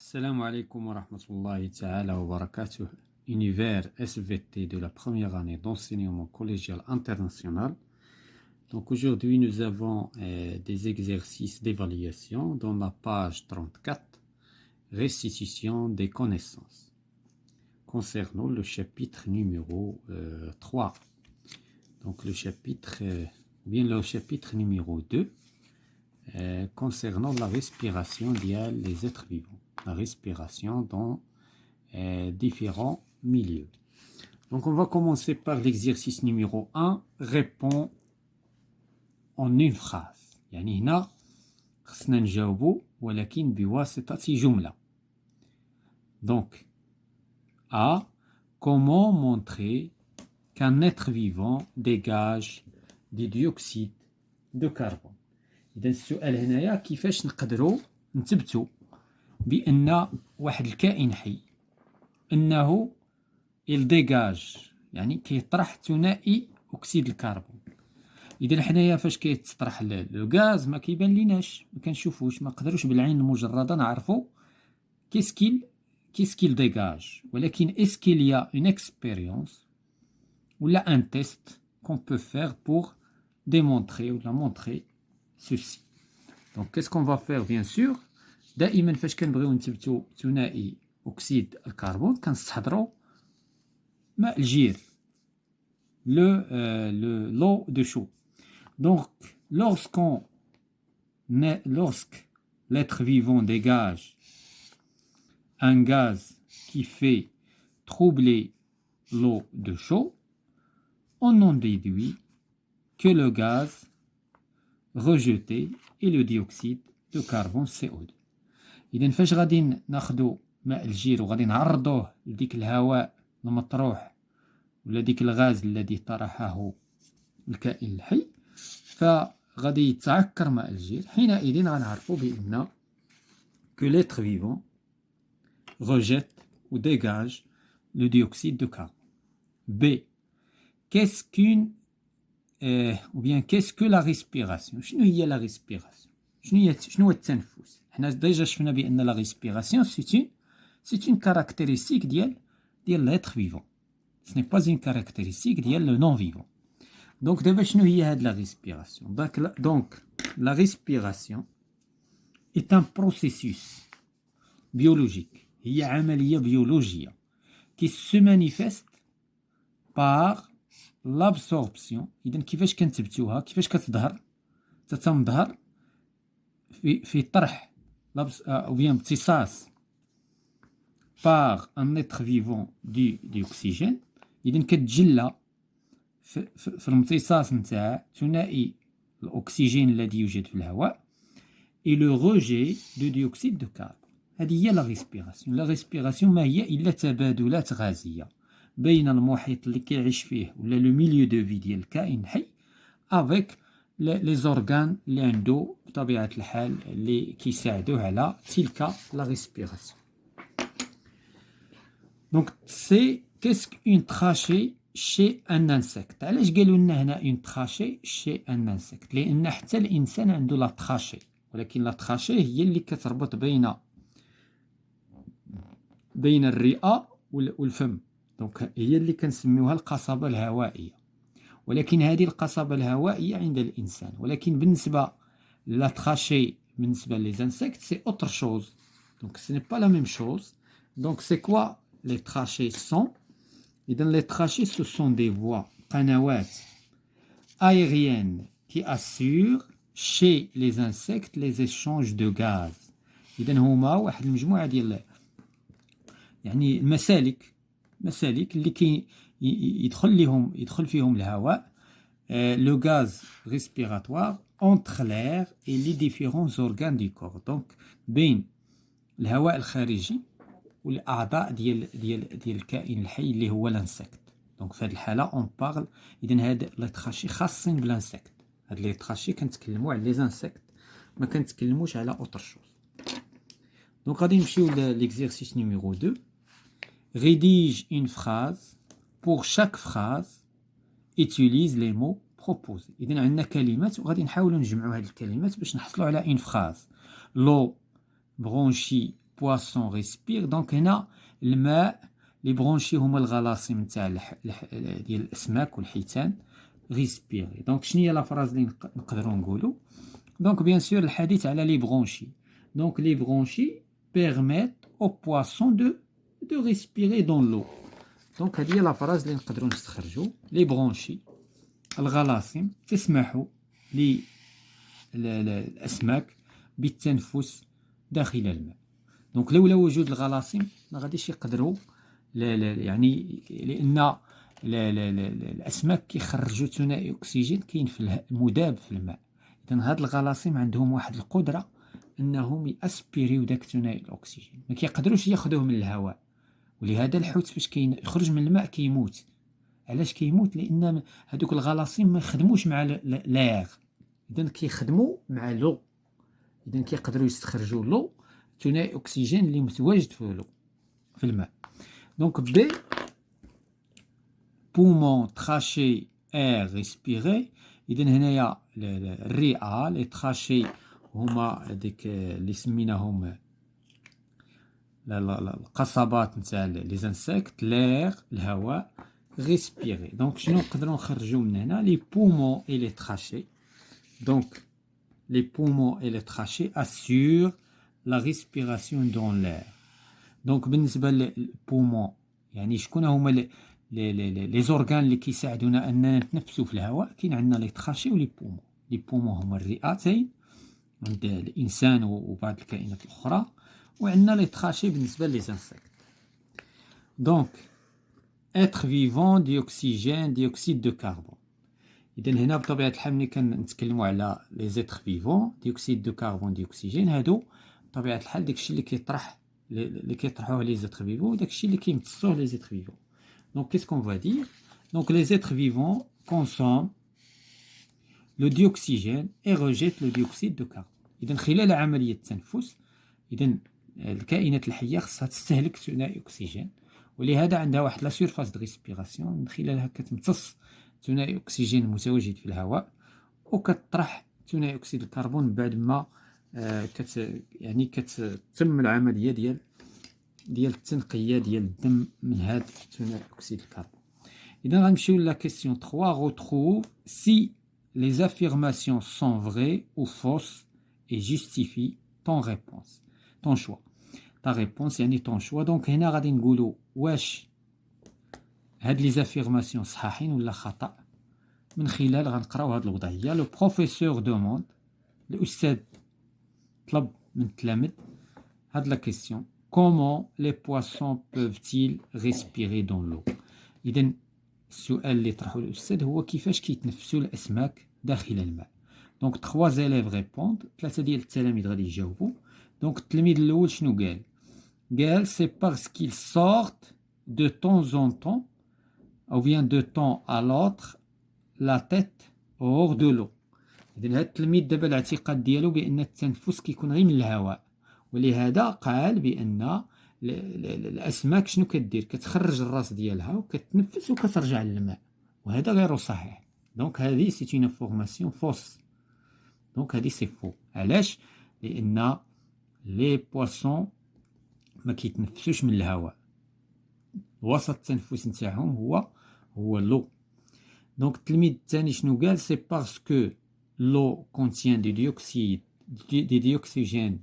Salam alaikum wa rahmatullahi ta'ala wa barakatuh. Univers SVT de la première année d'enseignement collégial international. Donc aujourd'hui nous avons des exercices d'évaluation dans la page 34, restitution des connaissances, concernant le chapitre numéro 3. Donc le chapitre numéro 2, concernant la respiration des êtres vivants. La respiration dans différents milieux. Donc on va commencer par l'exercice numéro 1, répond en une phrase. يعني هنا خصنا نجاوبوا ولكن بواسطة جملة. Donc A, comment montrer qu'un être vivant dégage du dioxyde de carbone. إذا السؤال هنايا كيفاش نقدروا نثبتوا بأن واحد الكائن حي أنه يديجاج يعني كيطرح ثنائي أكسيد الكربون. إذا حنايا فاش كيتطرح لو غاز ما كيبان ليناش، ما كنشوفوش، ما نقدروش بالعين المجردة نعرفوا كيسكيل ديجاج، ولكن اسكيل يا اون اكسبيريونس ولا ان تيست كون بو فير بور démontrer ولا montrer ceci. Donc qu'est-ce qu'on va faire bien sûr؟ دائما فاش كنبغيو نثبتوا ثنائي أكسيد الكربون كنستحضروا ماء الجير l'eau de chaud. Donc lorsque l'être vivant dégage un gaz qui fait troubler l'eau de chaud, on en déduit que le gaz rejeté est le dioxyde de carbone CO2. إذا فاش غادي ناخدو ماء الجير وغادي نعرضوه لديك الهواء المطروح ولا ديك الغاز الذي طرحه الكائن الحي، فغادي يتعكر ماء الجير. حينئذ غنعرفو بأن que l'être vivant rejette ou dégage le dioxyde de carbone. B. Qu'est-ce que la respiration? شنو هي la respiration؟ شنو هو التنفس؟ حنا ديجا شفنا بأن la respiration c'est une caractéristique ديال l'être vivant. Ce n'est pas une caractéristique ديال le non vivant. Donc دابا شنو هي هاد la respiration؟ Donc la respiration est un processus biologique. هي عملية بيولوجية qui se manifeste par l'absorption. إذا كيفاش كنثبتوها؟ كيفاش كتظهر؟ تتظهر في طرح ou bien امتصاص par un être vivant d'oxygène. إذا كتجلى في الامتصاص نتاع ثنائي الأكسجين الذي يوجد في الهواء et le rejet du dioxyde de carbone. هذه هي la respiration. la respiration ما هي إلا تبادلات غازية بين المحيط اللي كيعيش فيه ولا لو ميليو دو في ديال الكائن الحي avec les organes اللي عنده بطبيعة الحال اللي كيساعدوه على تلك la respiration. Donc c'est qu'est-ce qu'une trachée chez un insecte؟ علاش قالوا لنا هنا une trachée chez un insecte؟ لأن حتى الإنسان عنده لا trachée، ولكن لا trachée هي اللي كتربط بين الرئة والفم. دونك هي اللي كنسميوها القصبة الهوائية، ولكن هذه القصبة الهوائية عند الإنسان، ولكن بالنسبة لا trachée بالنسبة les insectes c'est autre chose. Donc ce n'est pas la même chose. Donc c'est quoi les trachées sont؟ إذن les trachées ce sont des voies قنوات aériennes qui assurent chez les insectes les échanges de gaz. إذن هما واحد المجموعة ديال يعني المسالك اللي يدخل فيهم الهواء le gaz respiratoire entre l'air et les différents organes du corps. Donc بين الهواء الخارجي والأعضاء ديال الكائن الحي اللي هو الانسكت. دونك في هذه الحالة اون بارل. إذن هاد لي تراشي خاصين بالانسكت. هاد لي تراشي كنتكلموا على لي زانسكت، ما كنتكلموش على اوتر شوز. دونك غادي نمشيو ليكزيرسيس نيميرو 2. Rédige une phrase. Pour chaque phrase utilise les mots proposés. إذن عندنا كلمات وغادي نحاولوا نجمعوا هاد الكلمات باش نحصلوا على une phrase. L'eau branchie poisson respire. Donc هنا الماء لي برونشي هما الغلاصم نتاع ديال الاسماك والحيتان ريسبيري. دونك شنو هي لا فراز اللي نقدروا نقولوا؟ دونك بيان سور الحديث على لي برونشي. دونك لي برونشي permettent aux poissons de respirer dans l'eau. دونك هذه هي لا فراز اللي نقدروا نستخرجوا. لي برونشي الغلاصم تسمح للاسماك بالتنفس داخل الماء. دونك لولا وجود الغلاصم ما غاديش يقدروا يعني لان الاسماك كيخرجوا ثانائي اكسجين كاين في المذاب في الماء. اذا هاد الغلاصم عندهم واحد القدره انهم ياسبيريو داك ثانائي الاكسجين، ما كيقدروش ياخذوه من الهواء. ولهذا الحوت فاش يخرج من الماء كيموت. علاش كيموت؟ لان هذوك الغلاصم ما يخدموش مع لاغ، اذا كيخدموا مع لو. اذا كيقدروا يستخرجوا لو ثانائي اكسجين اللي متواجد في لو في الماء. دونك بي بومون تراشي اير ريسبيري. اذا هنايا الرئه لي تراشي هما ديك اللي سميناهم القصبات نتاع لي زانسيكت، لير الهواء، ريسبيري. دونك شنو نقدروا نخرجوا من هنا؟ لي بومون اي لي تراشي. دونك les poumons et les trachées assurent la respiration dans l'air. Donc بالنسبة للبومون يعني شكون هما لي زورغان اللي كيساعدونا اننا نتنفسوا في الهواء؟ كاين عندنا لي تراشي ولي بومون. لي بومون هما الرئتين عند الانسان وبعض الكائنات الاخرى، وعندنا لي تراشي بالنسبة لي زانسيكت. دونك être vivant ديوكسيجين ديوكسيد دو كربون. إذا هنا بطبيعة الحال ملي كنتكلموا على لي زيتر فيفون ديوكسيد دو كربون ديوكسيجين، هادو بطبيعة الحال داكشي اللي كيطرحوه لي زيتر فيفون وداكشي اللي كيمتصوه لي زيتر فيفون. دونك كيس كون فا دير؟ دونك لي زيتر فيفون كونسوم لو ديوكسيجين اي ريجيت لو ديوكسيد دو كربون. إذا خلال عملية التنفس إذا الكائنات الحية خصها تستهلك ثانائي أكسجين، ولهذا عندها واحد لا سيرفاس دو ريسبيراسيون من خلالها كتمتص ثانائي اكسجين المتواجد في الهواء وكتطرح ثانائي اكسيد الكربون بعد ما كتتم العمليه ديال التنقيه ديال الدم من هذا ثانائي اكسيد الكربون. اذا غنمشيو لا كيسيون 3. retrouve si les affirmations sont vraies ou fausses et justifie ton réponse ton choix. ta réponse يعني ton choix. دونك هنا غادي نقولوا واش هاد لي زافيرماسيون صحاحين ولا خطأ من خلال غنقراو هاد الوضعيه. لو بروفيسور دوموند، الاستاذ طلب من التلاميذ هاد لا كيسيون كومون لي بواسون بوفيل ريسبيري دون لو. اذا السؤال اللي طرحه الاستاذ هو كيفاش كيتنفسوا الاسماك داخل الماء. دونك 3 زيليف ريبوند، 3 ديال التلاميذ غادي يجاوبوا. دونك التلميذ الاول شنو قال؟ قال سي باسكيل سورت دو طون اون طون ou bien de temps à l'autre la tête hors de l'eau. إذن هاد التلميذ دابا الاعتقاد ديالو بأن التنفس كيكون غير من الهواء، ولهذا قال بأن الأسماك شنو كدير؟ كتخرج الراس ديالها وكتنفس وكترجع للماء، وهذا غير صحيح. دونك هذه سي اون انفورماسيون فوس. دونك هذه سي فو. علاش؟ لأن لي بواسون ما كيتنفسوش من الهواء، وسط التنفس نتاعهم هو لو. دونك التلميذ الثاني شنو قال؟ سي باسكو لو كونتيان دي ديوكسيجين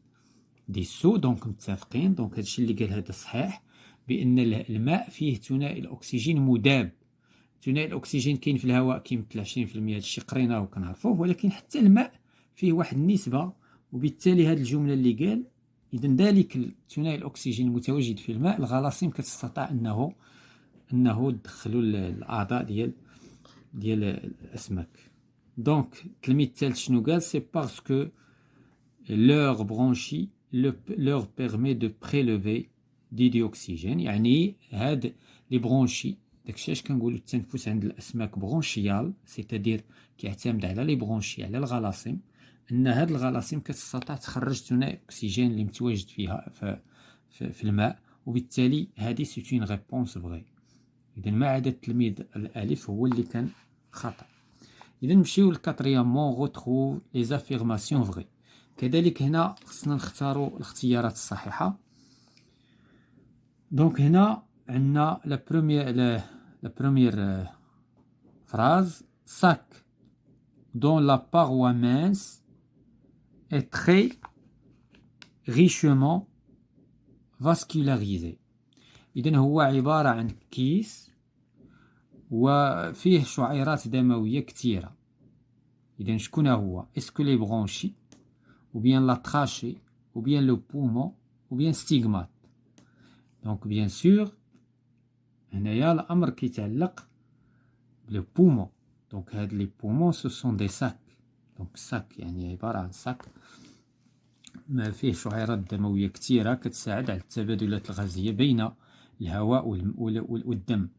دي سو. دونك متفقين. دونك هادشي اللي قال هذا صحيح، بان الماء فيه ثنائي الاكسجين مذاب. ثنائي الاكسجين كاين في الهواء كيمثل 20%، هادشي قريناه وكنعرفوه، ولكن حتى الماء فيه واحد النسبه، وبالتالي هاد الجمله اللي قال اذا ذلك ثنائي الاكسجين المتواجد في الماء الغلاصم كتستطيع انه تدخلوا الاعضاء ديال الاسماك. دونك التلميذ الثالث شنو قال؟ سي باسكو leur bronchie leur permet de prélever du dioxygène. يعني هاد لي برونشي داكشي اش كنقولوا التنفس عند الاسماك برونشيال، سيتادير كيعتمد على لي برونشي على الغلاصم، ان هاد الغلاصم كتستطيع تخرج ثنائي اكسجين اللي متواجد فيها في الماء، وبالتالي هذه سي اون ريبونس فغي. اذا ما عدا التلميذ الالف هو اللي كان خطا. اذا نمشيو للكاتريامون غوتروف لي زافيرماسيون فغي. كذلك هنا خصنا نختاروا الاختيارات الصحيحه. دونك هنا عندنا la première phrase. Sac dont la paroi mince est très richement vascularisée. إذن هو عبارة عن كيس وفيه شعيرات دموية كثيرة. إذن شكون هو؟ اسكو لي برونشي ou bien la trachée ou bien le poumon ou bien stigmate. Donc bien sûr هنايا الأمر كيتعلق le poumon. Donc هاد les poumons ce sont des sacs. Donc sac يعني عبارة عن sac ما فيه شعيرات دموية كثيرة كتساعد على التبادلات الغازية بين الهواء والدم.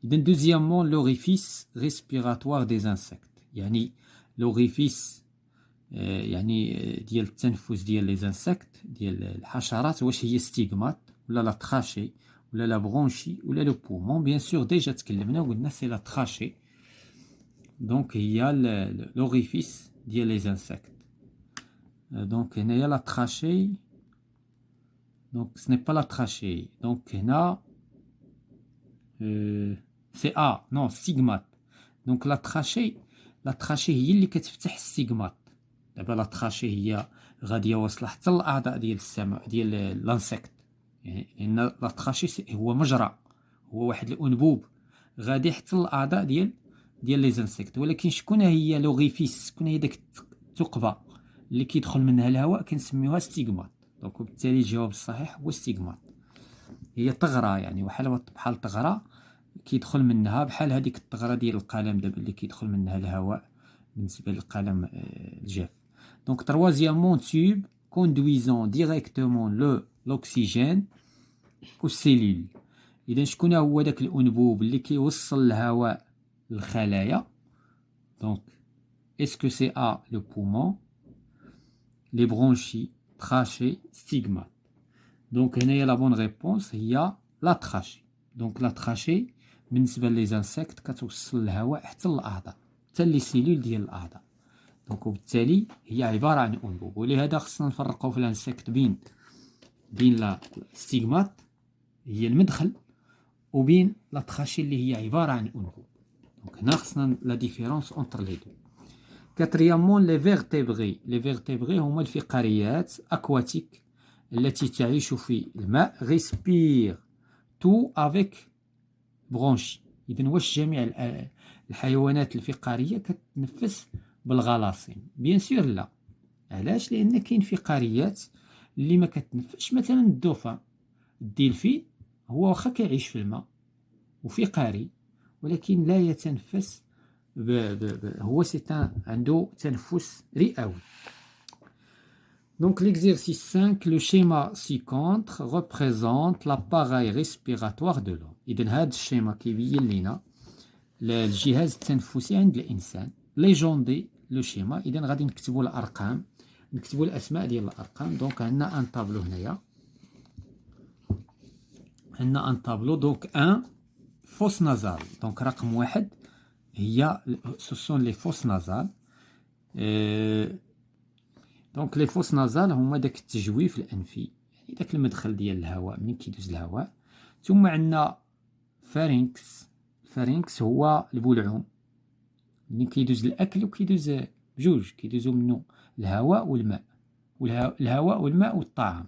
إذن دوزيامون l'orifice respiratoire des insectes. يعني l'orifice يعني ديال التنفس ديال لي زانسكت ديال الحشرات واش هي ستيغمات ولا لا تراشي ولا لا برونشي ولا لو بومون. بيان سور ديجا تكلمنا وقلنا سي لا تراشي. دونك هي لوريفيس ديال لي زانسكت. دونك هنايا لا تراشي. دونك سني با لا تراشي. دونك هنا سي نو ستيغمات. دونك لا تراشي هي اللي كتفتح الستيغمات. دابا لا تراشي هي غاديه واصله حتى الاعضاء ديال السمع ديال لانسيكت. يعني لان لا تراشي هو مجرى، هو واحد الانبوب غادي حتى الاعضاء ديال لي زانسيكت. ولكن شكون هي لوغيفيس؟ شكون هي داك الثقبه اللي كيدخل منها الهواء؟ كنسميوها ستيغمات. دونك وبالتالي الجواب الصحيح هو ستيغمات. هي ثغره، يعني بحال ثغره كيدخل منها، بحال هذيك الثغره ديال القلم دابا اللي كيدخل منها الهواء بالنسبه للقلم الجاف. Donc, troisièmement, tube conduisant directement l'oxygène aux cellules. إذا شكون هو داك الأنبوب اللي كيوصل الهواء للخلايا؟ Donc, est-ce que c'est A, le poumon, les bronchies, trachée, stigmate? Donc, هنايا la bonne réponse هي la trachée. Donc, la trachée بالنسبة لي زانسكت كتوصل الهواء حتى للأعضاء، حتى لي سيلول ديال الأعضاء. دونك وبالتالي هي عبارة عن أنبوب. ولهذا خصنا نفرقوا في الانسكت بين لا ستيغمات هي المدخل وبين لا تراشي اللي هي عبارة عن أنبوب. دونك هنا خصنا لا ديفيرونس اونتر لي دو. كاتريامون لي فيرتيبغي هما الفقاريات اكواتيك التي تعيش في الماء. ريسبير تو افيك برونشي. إذن واش جميع الحيوانات الفقارية كتنفس بالغلاصين؟ بيان سور لا. علاش؟ لان كاين فقاريات اللي ما كتنفسش، مثلا الدوفان، الديلفين هو واخا كيعيش في الماء وفقاري ولكن لا يتنفس هو عنده تنفس رئوي. Donc l'exercice 5, le schéma ci-contre représente l'appareil respiratoire de l'homme. إذن هذا الشيما كيبين لنا الجهاز التنفسي عند الإنسان. ليجوندي لو شيما. إذن غادي نكتبوا الأرقام، نكتبوا الأسماء ديال الأرقام. دونك عندنا ان طابلو هنايا، عندنا ان طابلو. دونك ان فوس نازال. دونك رقم واحد هي سوسون لي فوس نازال. دونك لي فوس نازال هما داك التجويف الأنفي، يعني داك المدخل ديال الهواء منين كيدوز الهواء. ثم عندنا فارينكس هو البلعوم اللي كيدوز الأكل وكيدوز بجوج، كيدوزو منه الهواء والماء، الهواء والماء والطعام.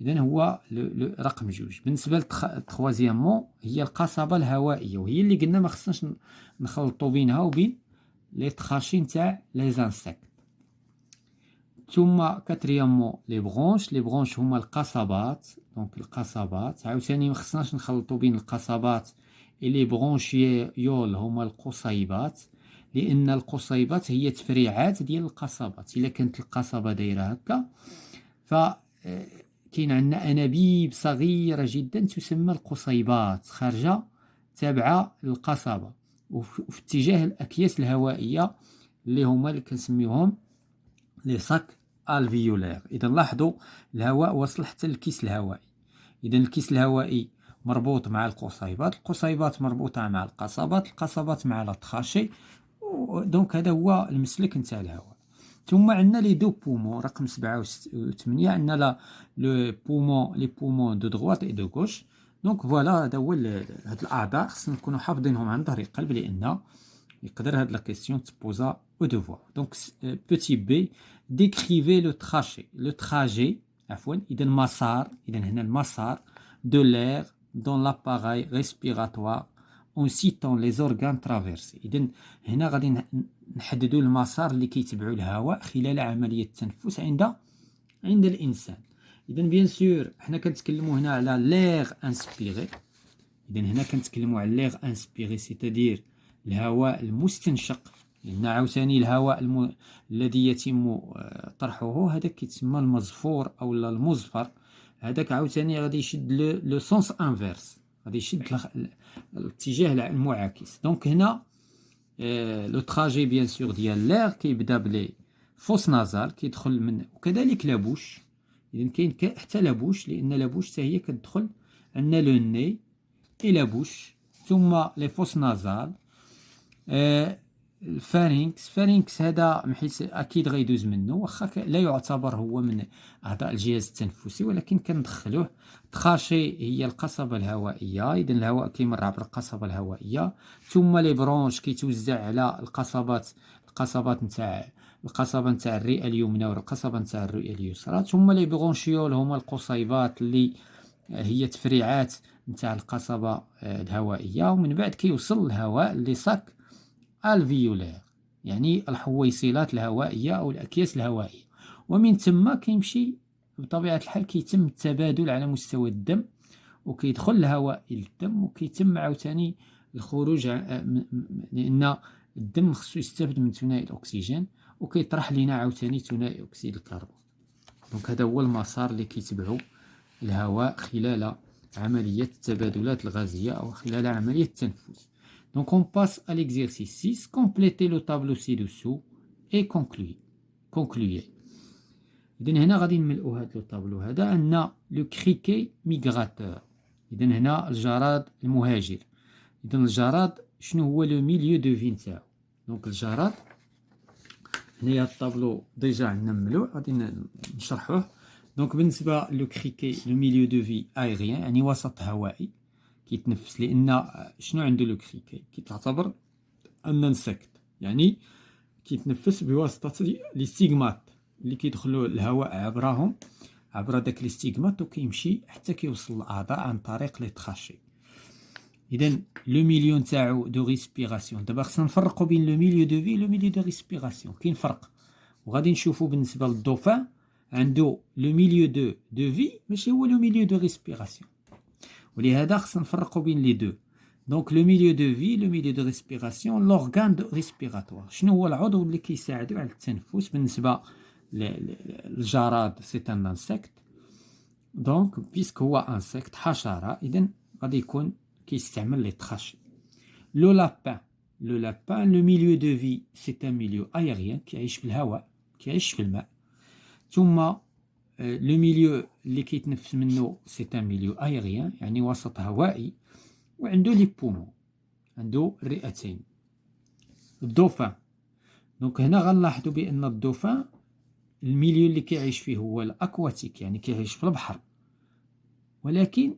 إذن هو رقم جوج. بالنسبة للتخوازيامون هي القصبة الهوائية، وهي اللي قلنا ما خصناش نخلطو بينها وبين لي تخاشي نتاع لي زانسيكت. ثم كاتريامون لي برونش هما القصبات. دونك القصبات عاوتاني ما خصناش نخلطو بين القصبات لي برونشيول هما القصيبات، لان القصيبات هي تفريعات ديال القصبات. الا كانت القصبه دايره هكا كاين عندنا انابيب صغيره جدا تسمى القصيبات خارجه تابعه للقصبه وفي اتجاه الاكياس الهوائيه اللي هما اللي كنسميوهم لي ساك الفيولير. اذا لاحظوا الهواء وصل حتى للكيس الهوائي. اذا الكيس الهوائي مربوط مع القصيبات مربوطه مع القصبات مع لا دونك هذا هو المسلك نتاع الهواء. ثم عندنا لي دو بومون رقم 7 و 8. عندنا لو بومون لي بومون دو دغوات اي دو غوش. دونك فوالا هذا هو هاد الاعضاء خصنا نكونوا حافظينهم عن ظهر قلب، لان يقدر هاد لا كيسيون تبوزا او دوفوار. دونك بوتي بي، ديكريفي لو تراشي، لو تراجي عفوا، اذا مسار، اذا هنا المسار دو لير دون لاباراي ريسبيراتوار اون سيتون لي زورغان ترافيرسي. اذا هنا غادي نحددوا المسار اللي كيتبعوا الهواء خلال عمليه التنفس عند الانسان. اذا بيان سور حنا كنتكلموا هنا على لير انسبيري. اذا هنا كنتكلموا على لير انسبيري سيتادير الهواء المستنشق، لان عاوتاني الهواء الذي يتم طرحه هذاك كيتسمى المزفور او المزفر. هذاك عاوتاني غادي يشد لو سونس انفيرس، غادي يشد الاتجاه المعاكس. دونك هنا لو تراجي بيان سور ديال لير كيبدا بلي فوس نازال كيدخل من، وكذلك لابوش. اذا كاين حتى لابوش، لان لابوش حتى هي كتدخل عندنا لو ني اي لابوش، ثم لي فوس نازال. الفارينكس هذا محيس اكيد غيدوز منه، واخا لا يعتبر هو من اعضاء الجهاز التنفسي، ولكن كندخلوه. تخاشي هي القصبه الهوائيه، اذا الهواء كيمر عبر القصبه الهوائيه. ثم لي برونش كيتوزع على القصبات نتاع القصبه نتاع الرئه اليمنى والقصبه نتاع الرئه اليسرى. ثم لي برونشيول هما القصيبات اللي هي تفريعات نتاع القصبه الهوائيه. ومن بعد كيوصل الهواء اللي صاك الفيولير، يعني الحويصلات الهوائيه او الاكياس الهوائيه. ومن ثم كيمشي بطبيعه الحال كيتم التبادل على مستوى الدم، وكيدخل الهواء الى الدم، وكيتم عاوتاني الخروج، لان الدم خصو يستافد من ثنائي الاكسجين، وكيطرح لنا عاوتاني ثنائي اكسيد الكربون. دونك هذا هو المسار اللي كيتبعو الهواء خلال عمليه التبادلات الغازيه او خلال عمليه التنفس. Donc on passe à l'exercice 6. Complétez le tableau ci-dessous et concluez. إذن هنا غادي نملؤوا هذا الطابلو هذا. عندنا لو كريكي ميغراتور، إذن هنا الجراد المهاجر. إذن الجراد شنو هو لو ميليو دو في نتاعو؟ دونك الجراد هنايا الطابلو ديجا عندنا مملوء، غادي نشرحوه. دونك بالنسبة لو كريكي لو ميليو دو في ايغيان، يعني وسط هوائي كيتنفس، لان شنو عنده لو كريكي؟ كيتعتبر ان انسكت، يعني كيتنفس بواسطه لي ستيغمات اللي كيدخلوا الهواء عبرهم، عبر داك لي ستيغمات، وكيمشي حتى كيوصل للاعضاء عن طريق لي تراشي. اذا لو ميليو نتاعو دو ريسبيراسيون، دابا خصنا نفرقوا بين لو ميليو دو في لو ميليو دو ريسبيراسيون، كاين فرق. وغادي نشوفوا بالنسبه للدوفان عنده لو ميليو دو في ماشي هو لو ميليو دو ريسبيراسيون، ولهذا خصنا نفرقوا بين لي دو. دونك لو ميليو دو في لو ميليو دو ريسبيراسيون لورغان دو ريسبيراتوار. شنو هو العضو اللي كيساعدو على التنفس؟ بالنسبه للجراد سي ان انسكت، دونك بيسك هو انسكت حشره، اذا غادي يكون كيستعمل لي تراشي. لو لابان لو ميليو دو في سي ان ميليو ايريان، كيعيش في الهواء، كيعيش في الماء. ثم لو ميليو اللي كيتنفس منه سي ان ميليو ايريان، يعني وسط هوائي، وعنده لي بومون، عنده الرئتين. الدوفان، دونك هنا غنلاحظوا بان الدوفان الميليو اللي كيعيش فيه هو الاكواتيك، يعني كيعيش في البحر، ولكن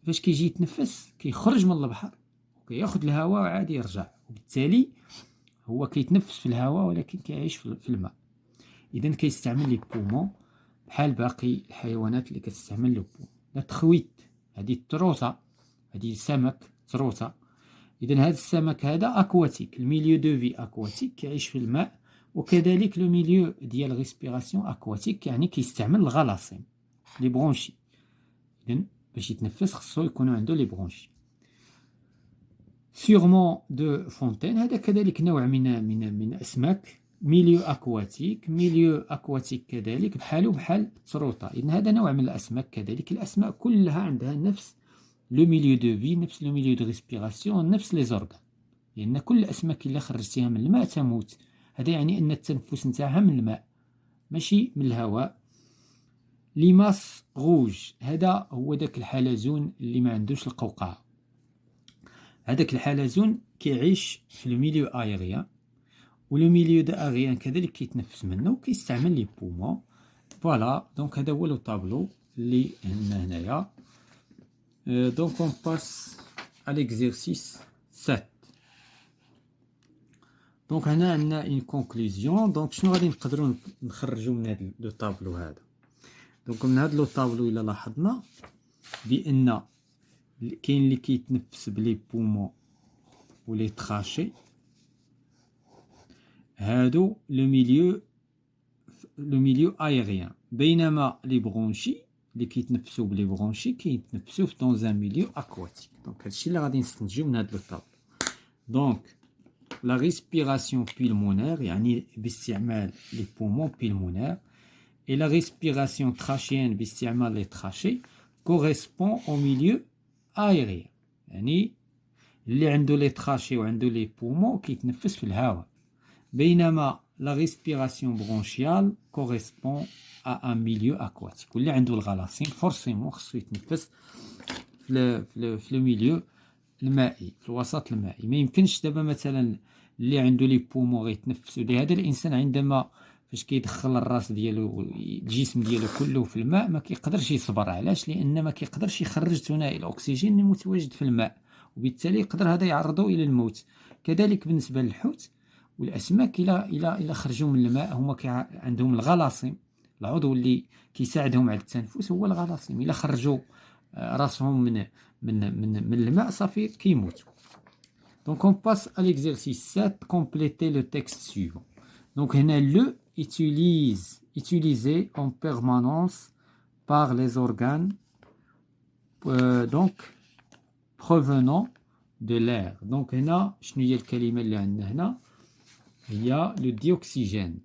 فاش كيجي يتنفس كيخرج من البحر وكياخذ الهواء وعادي يرجع، وبالتالي هو كيتنفس في الهواء ولكن كيعيش في الماء. اذا كيستعمل لي بومون بحال باقي الحيوانات اللي كتستعمل لو بومون. لا تخويت، هذه التروسه، هذه سمك تروسه. اذا هذا السمك هذا اكواتيك، الميليو دو في اكواتيك، كيعيش في الماء، وكذلك لو ميليو ديال ريسبيراسيون اكواتيك، يعني كيستعمل الغلاصين لي برونشي. اذا باش يتنفس خصو يكون عنده لي برونشي. سيغمون دو فونتين، هذا كذلك نوع من اسماك ميليو اكواتيك كذلك بحالو بحال التروطه. اذا هذا نوع من الاسماك كذلك. الاسماك كلها عندها نفس لو ميليو دو في، نفس لو ميليو دو ريسبيراسيون، نفس لي زورغان، لان كل الاسماك اللي خرجتيها من الماء تموت. هذا يعني ان التنفس نتاعها من الماء ماشي من الهواء. ليماس غوج، هذا هو داك الحلزون اللي ما عندوش القوقعه. هذاك الحلزون كيعيش في لو ميليو ايريان، ولو ميليو دو ايريان كذلك كيتنفس منه وكيستعمل لي بومون. فوالا، دونك هذا هو لو طابلو اللي عندنا هنايا. Donc on passe à l'exercice 7. Donc هنا عندنا une conclusion. Donc شنو غادي نقدروا نخرجوا من هذا لو طابلو هذا. دونك من هذا لو طابلو الا لاحظنا بان كاين اللي كيتنفس بلي بومون ولي تراشي، هادو لو ميليو ايريان، بينما لي برونشي اللي كيتنفسوا بلي برونشي كيتنفسوا في دون ان ميليو اكواتيك. دونك هادشي اللي غادي نستنتجو من هاد لو طابلو. دونك la respiration pulmonaire يعني باستعمال les poumons pulmonaires et la respiration trachéenne باستعمال les trachées correspond au milieu aérien. يعني اللي عنده les trachées وعنده les poumons كيتنفس في الهواء، بينما la respiration bronchiale correspond à un milieu aquatique. واللي عنده الغلاصين forcément خصو يتنفس في le milieu المائي، في الوسط المائي. ما يمكنش دابا مثلا اللي عنده لي بومون غيتنفسوا، لهذا الانسان عندما فاش كيدخل الراس ديالو الجسم ديالو كله في الماء ما كيقدرش يصبر. علاش؟ لان ما كيقدرش يخرج ثانائي الاكسجين المتواجد في الماء، وبالتالي يقدر هذا يعرضه الى الموت. كذلك بالنسبه للحوت والاسماك، الى خرجوا من الماء هما عندهم الغلاصيم، العضو اللي كيساعدهم على التنفس هو الغلاصيم. الى خرجوا راسهم من الماء صافي كيموتوا. Donc on passe à l'exercice 7, compléter le texte suivant. Donc هنا le utilisé en permanence par les organes donc provenant de l'air. Donc هنا شنو هي الكلمة اللي عندنا هنا؟ هي le dioxygène.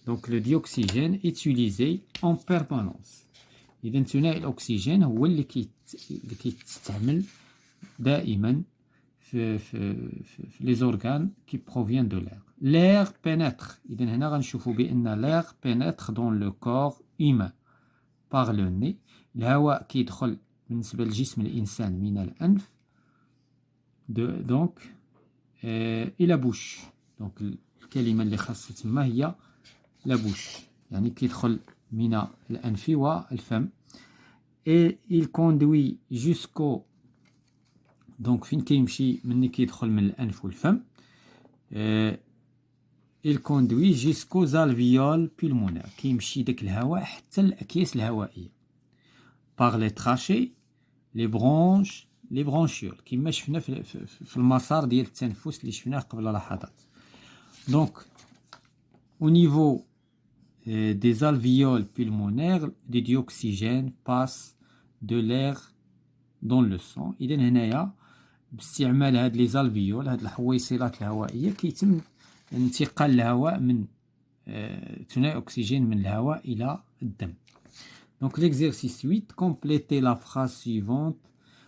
Donc le dioxygène utilisé en permanence. إذا ثنائي الأكسجين هو اللي كيتستعمل دائما في les organes qui proviennent de l'air. L'air pénètre. إذا هنا غنشوفوا بأن l'air pénètre dans le corps humain par le nez. الهواء كيدخل بالنسبة لجسم الإنسان من الأنف donc إلى بوش. donc الكلمة اللي خاصة تما هي la bouche، يعني كيدخل من الأنف والفم. et il conduit jusqu'au donc فين كيمشي مني كيدخل من الأنف والفم. il conduit jusqu'aux alvéoles pulmonaires، كيمشي داك الهواء حتى الأكياس الهوائية. par les trachées les bronches les bronchioles، كما شفنا في المسار ديال التنفس اللي شفناه قبل لحظات. donc au niveau des alvéoles pulmonaires du dioxygène passe de l'air dans le sang. إذا هنايا باستعمال هاد لي زالفيول، هاد الحويصلات الهوائية، كيتم انتقال الهواء من ثنائي أكسجين من الهواء إلى الدم. Donc l'exercice 8, compléter la phrase suivante.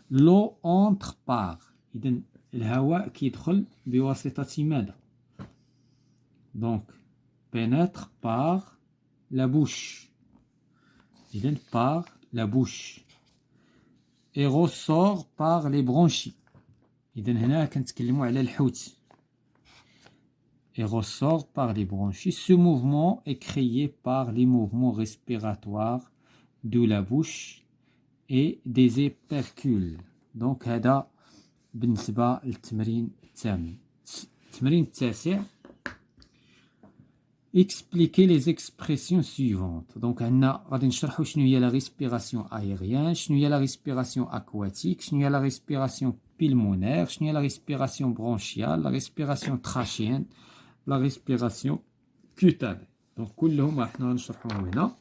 L'eau entre par. إذا الهواء كيدخل بواسطة ماذا؟ Donc pénètre par la bouche. إذا par la bouche. Et ressort par les bronchies. إذا هنا كنتكلموا على الحوت. Et ressort par les bronchies. Ce mouvement est créé par les mouvements respiratoires de la bouche et des épercules. Donc هذا بالنسبة للتمرين الثامن. التمرين التاسع. Expliquer les expressions suivantes. Donc عندنا غادي نشرحوا شنو هي la respiration aérienne، شنو هي la respiration aquatique، شنو هي la respiration pulmonaire، شنو هي la respiration bronchiale، la respiration trachéenne، la respiration cutanée. Donc كلهم احنا غنشرحوهم هنا.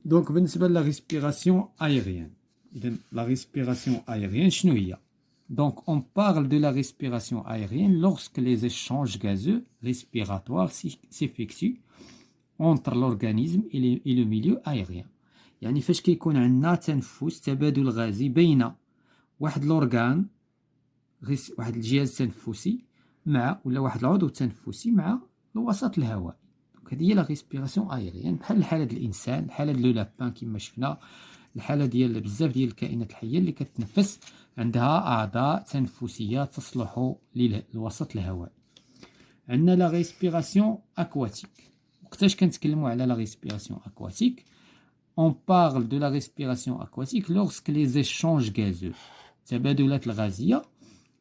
Donc بالنسبة la respiration aérienne. إذا la respiration aérienne شنو هي؟ Donc, on parle de la respiration aérienne lorsque les échanges gazeux respiratoires s'effectuent entre l'organisme et le milieu aérien. يعني فاش كيكون عندنا تنفس تبادل غازي بين واحد الأورغان، واحد الجهاز تنفسي مع ولا واحد العضو تنفسي مع الوسط الهوائي. هذه هي لا ريسبيراسيون ايريان، بحال الحالة ديال الإنسان، الحالة ديال لو لابان كما شفنا، الحالة ديال بزاف ديال الكائنات الحية اللي كتنفس عندها أعضاء تنفسية تصلح للوسط الهوائي. عندنا لا ريسبيراسيون أكواتيك. وقتاش كنتكلموا على لا ريسبيراسيون أكواتيك؟ on parle de la respiration aquatique lorsque les échanges gazeux التبادلات الغازية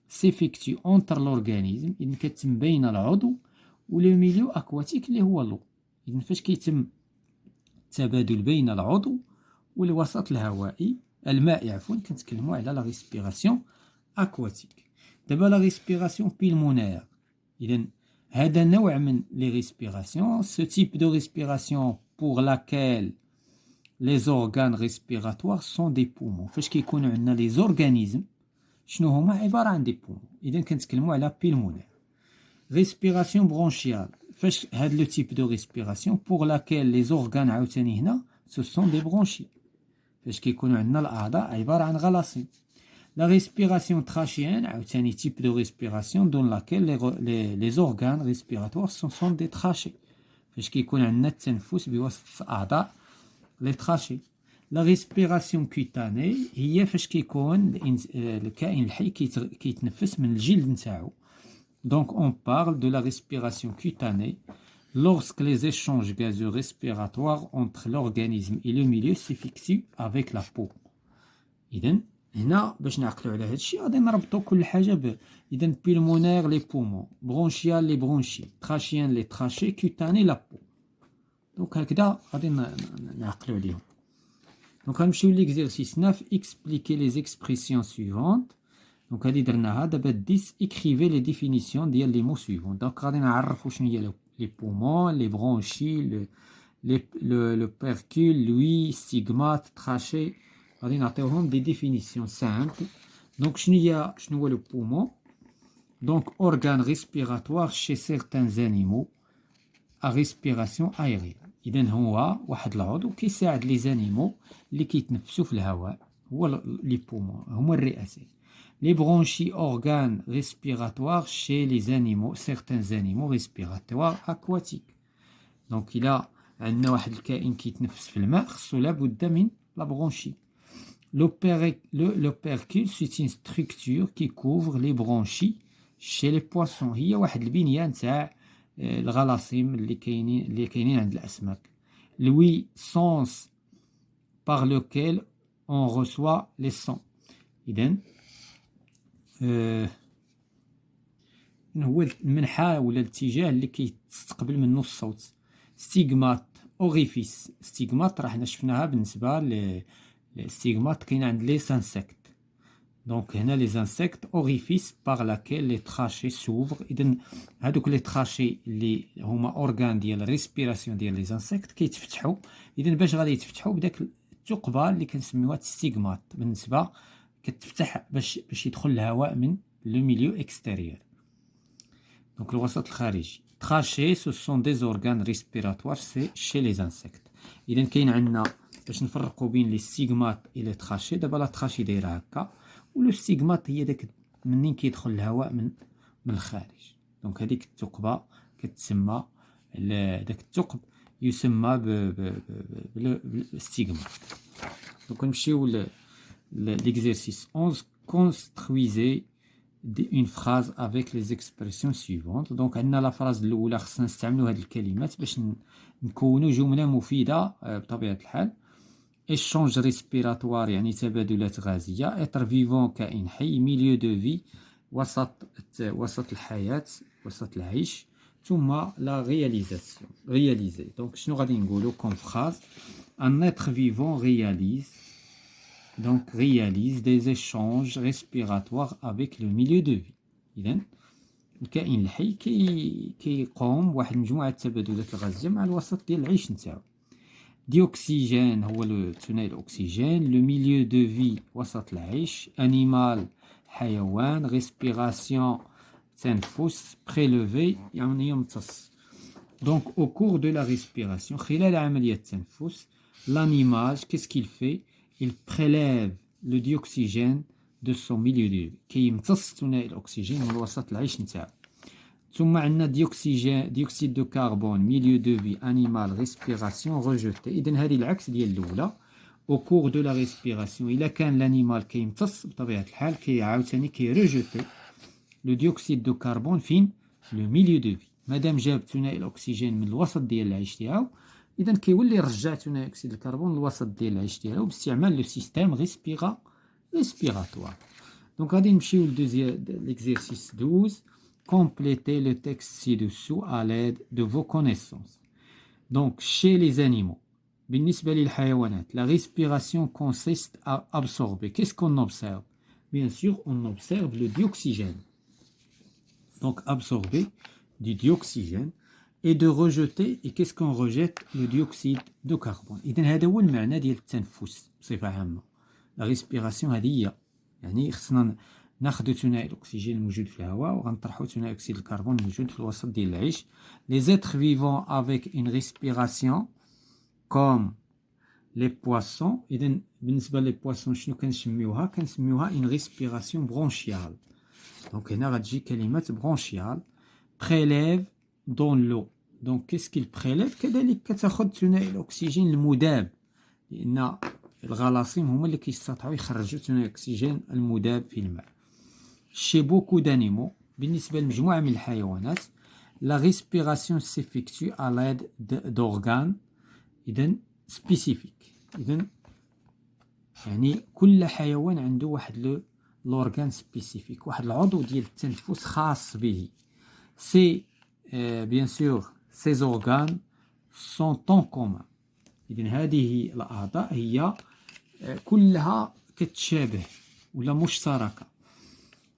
s'effectuent entre l'organisme إذن كتم بين العضو و le milieu aquatique اللي هو l'eau. إذن فاش كيتم التبادل بين العضو والوسط الهوائي المائي كنتكلموا على la respiration aquatique. دابا la respiration pulmonaire إذن هذا نوع من les respirations, ce type de respiration pour laquelle les organes respiratoires sont des poumons. فاش كيكونوا عندنا les organismes شنو هما عبارة عن des poumons. إذن كنتكلموا على pulmonaire. Respiration bronchiale فاش هاد le type de respiration pour laquelle les organes عاوتاني هنا ce sont des bronchies. فاش كيكونوا عندنا الأعضاء عبارة عن غلاصين. La respiration trachéenne عاوتاني type de respiration dans laquelle les organes respiratoires sont des trachées. فاش كيكون عندنا التنفس بواسطة الأعضاء les trachées. La respiration cutanée هي فاش كيكون الكائن الحي كيتنفس من الجلد نتاعو. Donc on parle de la respiration cutanée lorsque les échanges gazeux respiratoires entre l'organisme et le milieu s'effectuent avec la peau. إذن هنا باش نعقلوا على هذا الشيء غادي نربطوا كل حاجه اذا pulmonaire les poumons, bronchial les bronchies, trachien les trachées, cutané la peau. دونك هكذا غادي نعقلوا عليهم. دونك غنمشيو ليكزيرسيس 9 expliquer les expressions suivantes. دونك هذه درناها. دابا 10 écrivez les définitions ديال les mots suivants. دونك غادي نعرفوا شنو هي les poumons, les bronchies, le percule, l'ouïe, stigmate, trachée. غادي نعطيوهم des définitions simples. Donc شنو هو le poumon. Donc organe respiratoire chez certains animaux à respiration aérienne. إذن هو واحد العضو كيساعد les animaux اللي كيتنفسوا في الهواء هو les poumons هما الرئتين. Les bronchies organes respiratoires chez les animaux certains animaux respiratoires aquatiques. Donc إلا عندنا واحد الكائن كيتنفس في الماء خصو لابد من la bronchie. L'opercule, c'est une structure qui couvre les bronchies chez les poissons. هي واحد البنية نتاع الغلاصيم اللي كاينين عند الأسماك. L'ouïe, sens par lequel on reçoit les sons. إذن هو المنحى ولا الاتجاه اللي كيستقبل منه الصوت. ستيغمات أوريفيس. ستيغمات راه حنا شفناها بالنسبة stigmate كاين عند les insectes. Donc هنا les insectes orifices par laquelle les trachées s'ouvrent. إذن هادوك les trachées اللي هما organes ديال respiration ديال les insectes كيتفتحوا. إذن باش غادي يتفتحوا بداك الثقبة اللي كنسميوها ستيغمات بالنسبة كتفتح باش يدخل الهواء من le milieu extérieur. Donc الوسط الخارجي. Trachées ce sont des organes respiratoires c'est chez les insectes. إذن كاين عندنا باش نفرقوا بين لي ستيغمات و لي تراشي. دابا لا تراشي دايره هكا ولو ستيغمات هي داك منين كيدخل الهواء من الخارج. دونك هذيك الثقبه كتسمى داك الثقب يسمى بالستيغمات. دونك نمشيو l'exercice 11 construisez une phrase avec les expressions suivantes. دونك عندنا لا فراز الاولى خصنا نستعملوا هذه الكلمات باش نكونوا جمله مفيده بطبيعه الحال. échange respiratoire يعني تبادلات غازية. être vivant كائن حي. milieu de vie وسط الحياة وسط العيش. ثم la réalisation réaliser. donc شنو غادي نقولوا comme phrase. un être vivant réalise des échanges respiratoires avec le milieu de vie. إذن الكائن الحي كيقوم بواحد مجموعة التبادلات الغازية مع الوسط ديال العيش نتاعو. ديوكسيجين هو ثنائي الأكسجين. لو ميليو دو في وسط العيش. أنيمال حيوان. ريسبيراسيون تنفس. بريلوفي يعني يمتص. دونك au cours de la respiration خلال عملية التنفس l'animal qu'est-ce qu'il fait. il prélève le dioxygène de son milieu de vie. كيمتص ثنائي الأكسجين من وسط العيش نتاعو. ثم عندنا ديوكسيد دو كربون ميليو دو في انيمال ريسبيراسيون ريجوتي. اذا هذه العكس ديال الاولى. او كور دو لا ريسبيراسيون الا كان الانيمال كيمتص بطبيعه الحال عاوتاني كيريجوتي لو ديوكسيد دو كربون فين لو ميليو دو في. مادام جاب ثنائي الاكسجين من الوسط ديال العيش ديالو إذا كيولي رجع ثاني أكسيد الكربون للوسط ديال العيش ديالو باستعمال لو سيستيم ريسبيراتوار. دونك غادي نمشيو l'exercice 12. Complétez le texte ci-dessous à l'aide de vos connaissances. Donc, chez les animaux, بالنسبة للحيوانات, la respiration consiste à absorber. Qu'est-ce qu'on observe? Bien sûr, on observe le dioxygène. Donc, absorber du dioxygène et de rejeter. Et qu'est-ce qu'on rejette? Le dioxyde de carbone. إذن هذا هو المعنى ديال التنفس بصفة عامة. La respiration هذه هي يعني خصنا ناخذ ثنائي الاكسجين الموجود في الهواء وغنطرحوا ثنائي اكسيد الكربون الموجود في الوسط ديال العيش. Les êtres vivants avec une respiration comme les poissons. إذن بالنسبة لي بواسون شنو كنسميوها؟ كنسميوها une respiration bronchiale. دونك هنا غتجي كلمة bronchiale. Prélève dans l'eau. دونك qu'est-ce qu'il prélève؟ كذلك كتاخذ ثنائي الاكسجين المذاب، لأن الغلاصيم هما اللي كيستطيعوا يخرجوا ثاني الاكسجين المذاب في الماء. Chez beaucoup d'animaux, بالنسبة لمجموعة من الحيوانات, la respiration s'effectue à l'aide d'organes إذن spécifiques. إذن يعني كل حيوان عنده واحد l'organe spécifique، واحد العضو ديال التنفس خاص به. Bien sûr, ces organes sont en commun. إذن هذه الأعضاء هي كلها كتشابه ولا مشتركة.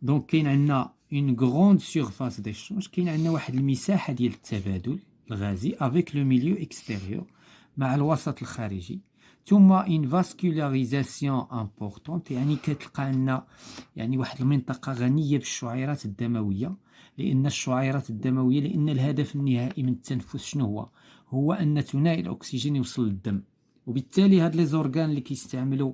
دونك كاين عندنا une grande surface d'échange، كاين عندنا واحد المساحة ديال التبادل الغازي avec le milieu extérieur مع الوسط الخارجي. ثم une vascularisation importante، يعني كتلقى عندنا يعني واحد المنطقة غنية بالشعيرات الدموية، لأن الشعيرات الدموية لأن الهدف النهائي من التنفس شنو هو أن ثنائي الأكسجين يوصل للدم. وبالتالي هاد لي زورغان اللي كيستعملوا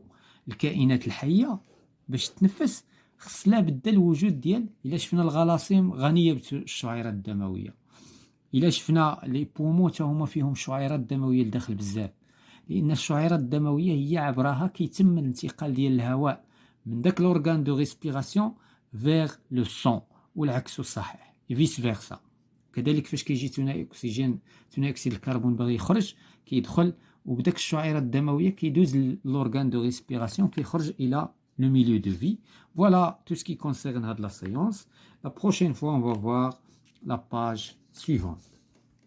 الكائنات الحية باش تنفس خص لا بد الوجود ديال، إلا شفنا الغلاصيم غنية بالشعيرات الدموية، إلا شفنا لي بومو تا هما فيهم شعيرات دموية لداخل بزاف، لأن الشعيرات الدموية هي عبرها كيتم الانتقال ديال الهواء من داك لورغان دو ريسبيراسيون فيغ لو سون والعكس صحيح فيس فيرسا. كذلك فاش كيجي ثنائي اكسيد الكربون باغي يخرج كيدخل وبداك الشعيرات الدموية كيدوز لورغان دو ريسبيراسيون كيخرج إلى le milieu de vie. Voilà tout ce qui concerne la séance. La prochaine fois, on va voir la page suivante.